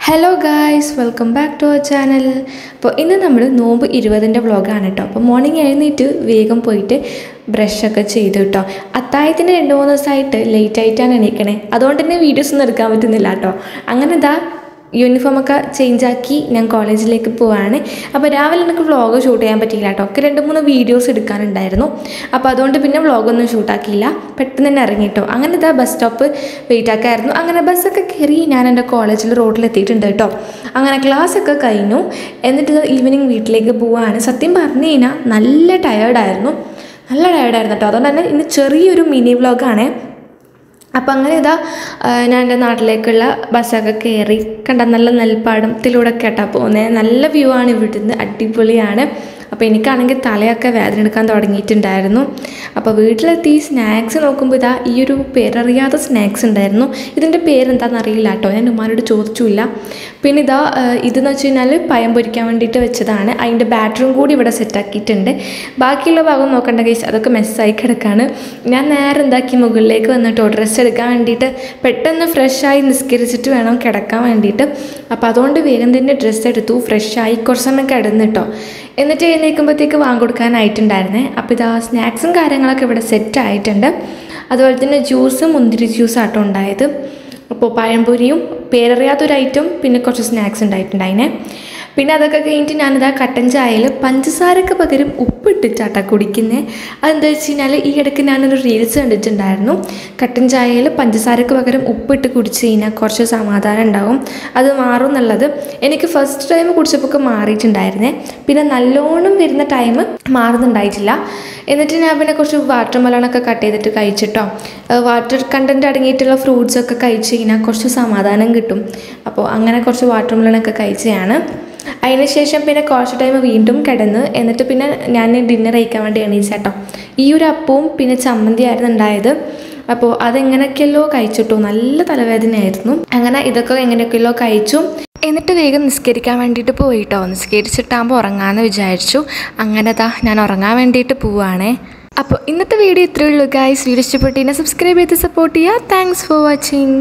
Hello guys, welcome back to our channel. അപ്പോൾ ഇന്ന് നമ്മൾ നോമ്പ് 20-ൻ്റെ വ്ളോഗാണ് കേട്ടോ. അപ്പോൾ മോർണിംഗ് എഴുന്നേറ്റ് വേഗം പോയിട്ട് ബ്രഷൊക്കെ ചെയ്തു കേട്ടോ. അത്താഴത്തിന് 2-3 ദിവസമായിട്ട് ലേറ്റായിട്ടാണ് എണീക്കണേ, അതുകൊണ്ട് തന്നെ വീഡിയോസ് ഒന്നും എടുക്കാൻ പറ്റുന്നില്ല കേട്ടോ. അങ്ങനെ ഇതാ യൂണിഫോമൊക്കെ ചേഞ്ചാക്കി ഞാൻ കോളേജിലേക്ക് പോവാണ്. അപ്പോൾ രാവിലെ എനിക്ക് വ്ളോഗ് ഷൂട്ട് ചെയ്യാൻ പറ്റിയില്ല കേട്ടോ. ഒക്കെ 2-3 വീഡിയോസ് എടുക്കാനുണ്ടായിരുന്നു. അപ്പോൾ അതുകൊണ്ട് പിന്നെ വ്ളോഗൊന്നും ഷൂട്ടാക്കിയില്ല, പെട്ടെന്ന് തന്നെ ഇറങ്ങി കേട്ടോ. അങ്ങനെ ഇതാ ബസ് സ്റ്റോപ്പ് വെയിറ്റ് ആക്കായിരുന്നു. അങ്ങനെ ബസ്സൊക്കെ കയറി ഞാൻ എൻ്റെ കോളേജിൽ റോഡിലെത്തിയിട്ടുണ്ട് കേട്ടോ. അങ്ങനെ ക്ലാസ്സൊക്കെ കഴിഞ്ഞു. എന്നിട്ട് ഈവനിങ് വീട്ടിലേക്ക് പോവാണ്. സത്യം പറഞ്ഞു കഴിഞ്ഞാൽ നല്ല ടയേർഡായിരുന്നു കേട്ടോ. അതുകൊണ്ട് തന്നെ ഇന്ന് ചെറിയൊരു മിനി വ്ളോഗാണ്. അപ്പോൾ അങ്ങനെ ഇതാ ഞാൻ എൻ്റെ നാട്ടിലേക്കുള്ള ബസ്സൊക്കെ കയറി. കണ്ട നല്ല നെൽപ്പാടത്തിലൂടെ കേട്ടാ പോകുന്നത്. നല്ല വ്യൂ ആണ് ഇവിടുന്ന്, അടിപൊളിയാണ്. അപ്പോൾ എനിക്കാണെങ്കിൽ തലയൊക്കെ വേദന എടുക്കാൻ തുടങ്ങിയിട്ടുണ്ടായിരുന്നു. അപ്പോൾ വീട്ടിലെത്തി സ്നാക്സ് നോക്കുമ്പോൾ ഇതാ ഈ ഒരു പേരറിയാത്ത സ്നാക്സ് ഉണ്ടായിരുന്നു. ഇതിൻ്റെ പേരെന്താണെന്ന് അറിയില്ല കേട്ടോ, ഞാൻ ഉമ്മാനോട് ചോദിച്ചില്ല. പിന്നെ ഇതാ ഇതെന്ന് വെച്ച് കഴിഞ്ഞാൽ പഴം പൊരിക്കാൻ വേണ്ടിയിട്ട് വെച്ചതാണ്. അതിൻ്റെ ബാറ്ററും കൂടി ഇവിടെ സെറ്റാക്കിയിട്ടുണ്ട്. ബാക്കിയുള്ള ഭാഗം നോക്കേണ്ട കേസ് അതൊക്കെ മെസ്സായി കിടക്കാണ്. ഞാൻ നേരെ എന്താക്കി മുകളിലേക്ക് വന്നിട്ടോ ഡ്രസ്സ് എടുക്കാൻ വേണ്ടിയിട്ട്. പെട്ടെന്ന് ഫ്രഷായി നിസ്കരിച്ചിട്ട് വേണം കിടക്കാൻ വേണ്ടിയിട്ട്. അപ്പോൾ അതുകൊണ്ട് വേഗം തന്നെ ഡ്രസ്സ് എടുത്തു, ഫ്രഷായി കുറച്ച് സമയം കിടന്നിട്ടോ. എന്നിട്ട് എഴുന്നേൽക്കുമ്പോഴത്തേക്ക് വാങ്ങിക്കൊടുക്കാനായിട്ടുണ്ടായിരുന്നേ. അപ്പോൾ ഇതാ സ്നാക്സും കാര്യങ്ങളൊക്കെ ഇവിടെ സെറ്റ് ആയിട്ടുണ്ട്. അതുപോലെ തന്നെ ജ്യൂസും മുന്തിരി ജ്യൂസാട്ടോ ഉണ്ടായത്. അപ്പോൾ പഴംപൊരിയും പേരറിയാത്തൊരു ഐറ്റം പിന്നെ കുറച്ച് സ്നാക്സ് ഉണ്ടായിട്ടുണ്ടായിനെ. പിന്നെ അതൊക്കെ കഴിഞ്ഞിട്ട് ഞാനിതാ കട്ടൻ ചായയിൽ പഞ്ചസാരക്ക് പകരം ഉപ്പിട്ടിട്ടാട്ടാ കുടിക്കുന്നത്. അതെന്താ വെച്ച് കഴിഞ്ഞാൽ ഈ ഇടയ്ക്ക് ഞാനൊരു റീൽസ് കണ്ടിട്ടുണ്ടായിരുന്നു. കട്ടൻ ചായയിൽ പഞ്ചസാരക്ക് പകരം ഉപ്പിട്ട് കുടിച്ച് കഴിഞ്ഞാൽ കുറച്ച് സമാധാനം ഉണ്ടാവും, അത് മാറും എന്നുള്ളത്. എനിക്ക് ഫസ്റ്റ് ടൈം കുടിച്ചപ്പോൾ മാറിയിട്ടുണ്ടായിരുന്നേ. പിന്നെ നല്ലോണം വരുന്ന ടൈം മാറുന്നുണ്ടായിട്ടില്ല. എന്നിട്ട് ഞാൻ പിന്നെ കുറച്ച് വാട്ടർ മെലണൊക്കെ കട്ട് ചെയ്തിട്ട് കഴിച്ചിട്ടോ. വാട്ടർ കണ്ടൻറ്റ് അടങ്ങിയിട്ടുള്ള ഫ്രൂട്ട്സൊക്കെ കഴിച്ച് കഴിഞ്ഞാൽ കുറച്ച് സമാധാനം കിട്ടും. അപ്പോൾ അങ്ങനെ കുറച്ച് വാട്ടർ മെലണൊക്കെ കഴിച്ചതാണ്. അതിന് ശേഷം പിന്നെ കുറച്ച് ടൈം വീണ്ടും കിടന്ന്. എന്നിട്ട് പിന്നെ ഞാൻ ഡിന്നർ കഴിക്കാൻ വേണ്ടി എണീച്ചേട്ടോ. ഈ ഒരു അപ്പവും പിന്നെ ചമ്മന്തി ആയിരുന്നു ഉണ്ടായത്. അപ്പോൾ അതെങ്ങനെയൊക്കെയല്ലോ കഴിച്ചിട്ടോ, നല്ല തലവേദനയായിരുന്നു. അങ്ങനെ ഇതൊക്കെ എങ്ങനെയൊക്കെയല്ലോ കഴിച്ചു. എന്നിട്ട് വേഗം നിസ്കരിക്കാൻ വേണ്ടിയിട്ട് പോയിട്ടോ. നിസ്കരിച്ചിട്ടാകുമ്പോൾ ഉറങ്ങാമെന്ന് വിചാരിച്ചു. അങ്ങനെ ഞാൻ ഉറങ്ങാൻ വേണ്ടിയിട്ട് പോവുകയാണേ. അപ്പോൾ ഇന്നത്തെ വീഡിയോ ഇത്രയേ ഉള്ളൂ ഗൈസ്. വീഡിയോ ഇഷ്ടപ്പെട്ടു സബ്സ്ക്രൈബ് ചെയ്ത് സപ്പോർട്ട് ചെയ്യുക. Thanks for watching.